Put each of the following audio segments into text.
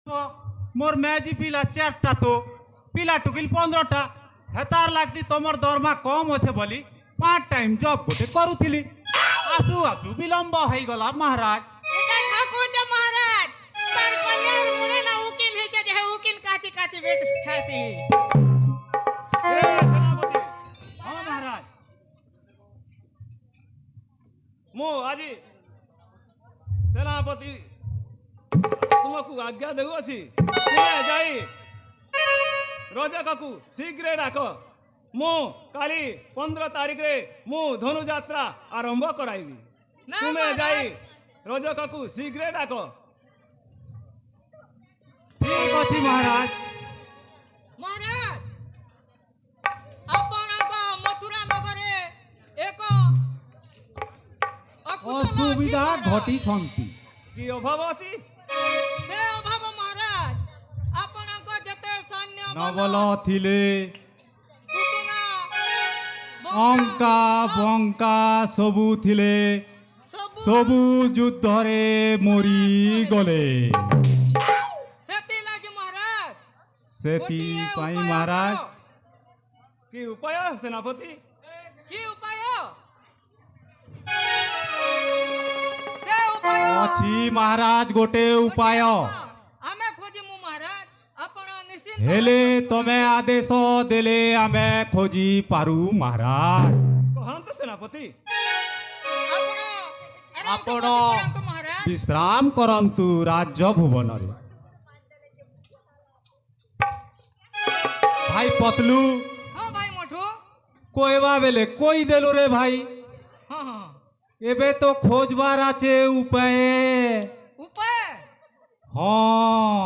मोर मैजी पिला 4टा तो पिला टुकिल 15टा हेतार लागती तमर दरमा कम अच्छे बोली 5 टाइम जॉब गोटे करूथिली आसु आसु विलंब हो गला महाराज এটা ঠাকুরটা মহারাজ তার কল্যাণ মনে না উকিল হইছে যে উকিল কাছে কাছে বেট খাসি ए सेनापति हां महाराज मु आज सेनापति तुमको आज्ञा देउअछि तुमे जाई रजककु शीघ्र डाक मु काली 15 तारीख रे मु धनु यात्रा आरंभ कराइबी ना तुमे महाराज। जाई रजककु शीघ्र डाक ठीक अछि महाराज মহারাজ ଆପଣଙ୍କ মথুরা নগরে এক असुविधा घटी छंती की अभाव अछि ସେ ଅଭାବ ମହାରାଜ ଆପଣଙ୍କ ଯେତେ ସୈନ୍ୟ नवल थिले ପୁତୁନା अंका बंका सबु थिले सबु युद्ध रे मरी गले ସେଥିଲାଗି ମହାରାଜ सेति ଗୋଟିଏ पाई ଉପାୟ महाराज କର। की उपाय सेनापति কি উপায় ସେ ଉପାୟ अछि महाराज गोटे उपाय ଆମେ ଖୋଜିମୁ ମହାରାଜ ଆପଣ ନିଶ୍ଚିନ୍ତ हेले तमे आदेश देले आमे खोजी पारू महाराज कहंत सेनापति ଆପଣ ଆପଣ ମହାରାଜ विश्राम करंतु राज्य भुवन रे भाई पतलू ହଁ ଭାଇ ମଠୁ कोइबा बेले कोई देलु रे भाई ହଁ ହଁ एबे तो खोजबार आचे उपाय ଉପାୟ हाँ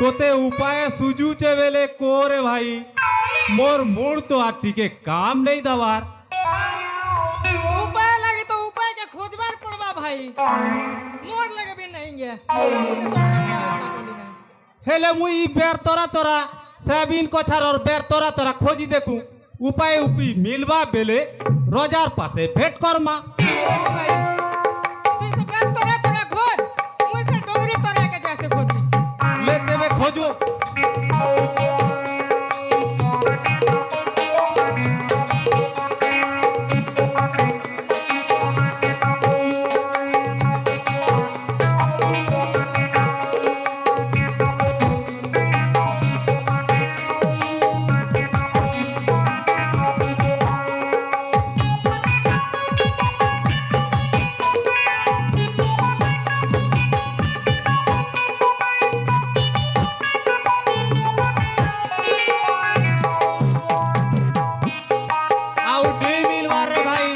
तोते उपाय सुजूचे बेले कोरे भाई मोर मूड तो आ टिके काम नहीं दवार उपाय लगे तो उपाय के खोजबार पड़वा भाई मोर लगे भी नहीं गे मोरा मुझे सब व्यवस्था कोली नहीं हेले मुई बेर तोरा तोरा सेबिन कोछार और बेर तोरा तोरा खोजी देखू उपाय उपी मिलवा बेले रोजार पासे भेंट करमा भाई तू से बेल तोरा तोरा खोज मुझे डोगरी तोरा के जैसे खोजी ले देवे खोजू आउ नहीं मिलवा रे भाई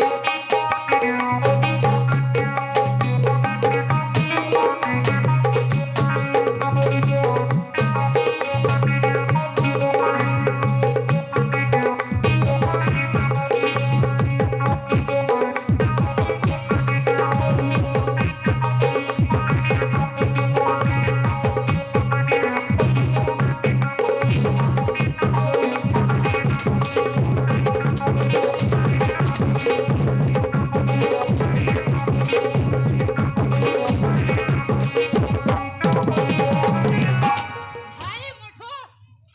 भाई मठो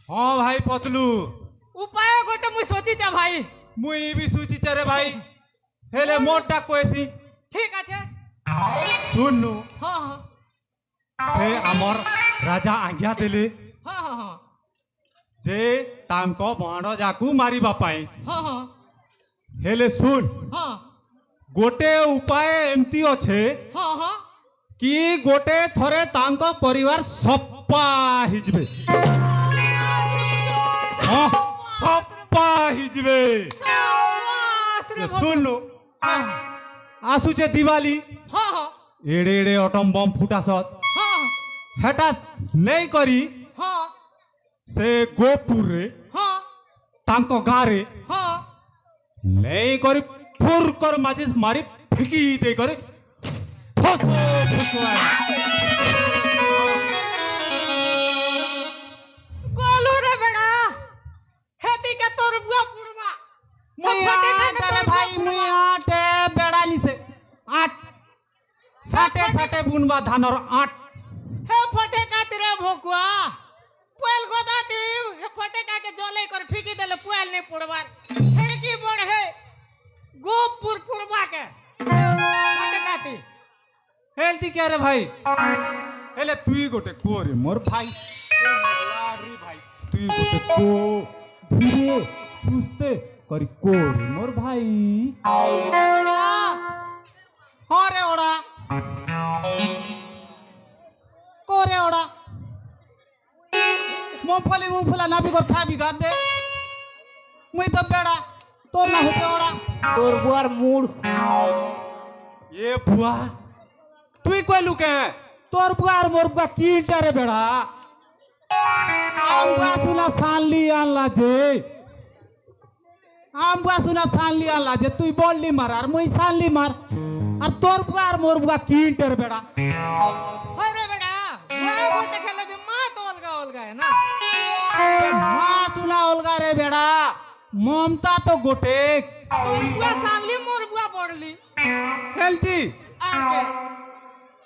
हाँ भाई पतलू उपाय गोटे मुई सोची जा भाई मुई भी सूची चरे भाई हेले मोटा कोएसी ठीक আছে सुननु हां हां से आमर राजा आज्ञा देले हां हां हां जे तांको बाण जाकू मारिबा पाए हां हां हेले सुन हां गोटे उपाय एमती अच्छे हां हां कि गोटे थरे तांको परिवार सप्पा हिजबे हाँ सप्पा हिजबे रे सुननु आसुचे दिवाली हां हां एड़े एड़े अटम बम फुटासत हां हेटा नहीं करी हां से गोपुर रे हां तांको गारे हां नहीं करी फुर कर माचिस मारी फिकी दे करे फसो फसो गोलू रे बेड़ा हेती के तोर बुआ पुरवा मुई आट रे भाई मुई आट बेड़ाली से आट साटे साटे बुनवा धानर आट हे भोकुआ पुआल गोदाती फटेका के जले कर फीकी देले पुआल नहीं पड़बार खिड़की बढ़े गोपुर पुरबा के फटेकाती हेल्थी क्या रे भाई हेले तुई गोटे को रे मोर भाई रे भाई तुई गोटे को धीरे सुस्ते करी को रे मोर भाई हाँ रे ओड़ा को रे ओड़ा मूंगफली ना भी को खा भी गा दे मुई तो बेड़ा तो ना होते ओड़ा তোর বুয়ার মুড় ये बुआ তুই কইলু কে তোর বুয়া আর মোর বুয়া কি রে বেড়া আম বুয়া শুনা সানলি আনলা যে আম বুয়া শুনা সানলি আনলা যে তুই বললি মার আর মুই সানলি মার আর তোর বুয়া আর মোর বুয়া কি রে বেড়া अरे बेटा बुआ बोलते खेले भी माँ तो अलगा है ना মা শুনা অলগা রে বেড়া মমতা তো গোটে बुआ सांगली मोर बुआ पड़ली হেলতি आके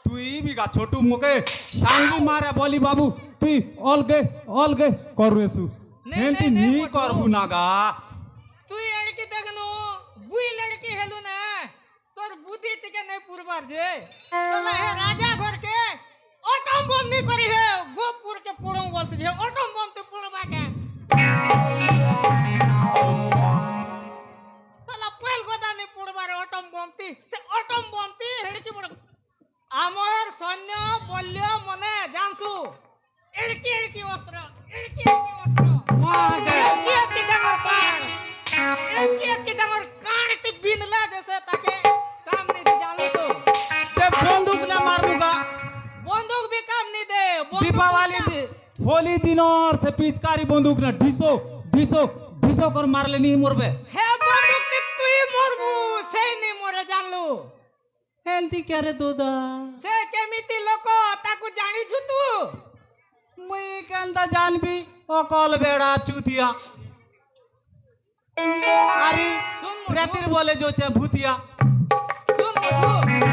তুই বিগা ছোটু মুকে সানলি মারে বলি বাবু তুই অলগে কররেসু नहीं, হেলতি नहीं, নি नहीं, করবু না গা तू ये लड़की देखनो बुई लड़की हेलु ना तोर बुद्धि टिके नहीं पुरबार जे तोला है राजा घर के ऑटम बम नहीं करी है गोपुर के पुरम बोल से जे ऑटम बम ते पुरबा के साला पहल गोदा नहीं पुरबार ऑटम बम ती से ऑटम बम ती लड़की पुर आमर सैन्य बल्य मने जानसु एड़की वस्त्र मागे एड़की डांगर कान ती बिनला जैसे ताके काम नहीं दे जानो तो से बंदूक ना मारूंगा बंदूक भी काम नहीं दे दीपावली होली दिन और से पिचकारी बंदूक ना ढिसो कर मार लेनी मोरबे हे बंदूक ती तुई मरबू से नहीं मरे जानलू हेल्थी क्या रे दोदा से केमिति लोक ताकू जानी छु तू मुई केंदा जानबी ओ कॉल बेड़ा चूतिया अरे सुन प्रेतिर बोले जो चे भूतिया सुन मधु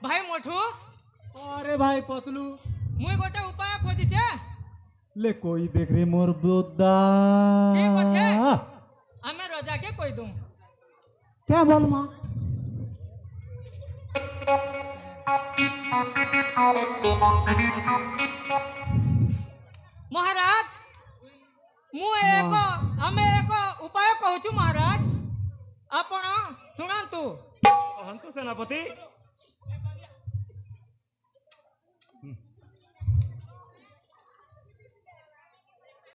भाई मोठू अरे भाई पतलू मुई गोटे उपाय खोजी छे ले कोई देख रे मोर दोदा ठीक আছে আমি রজাকে কই দুম क्या बोल मां महाराज ଆମେ ଏକ ଉପାୟ କହୁଛୁ ମହାରାଜ ଆପଣ ଶୁଣନ୍ତୁ କହନ୍ତୁ ସେନାପତି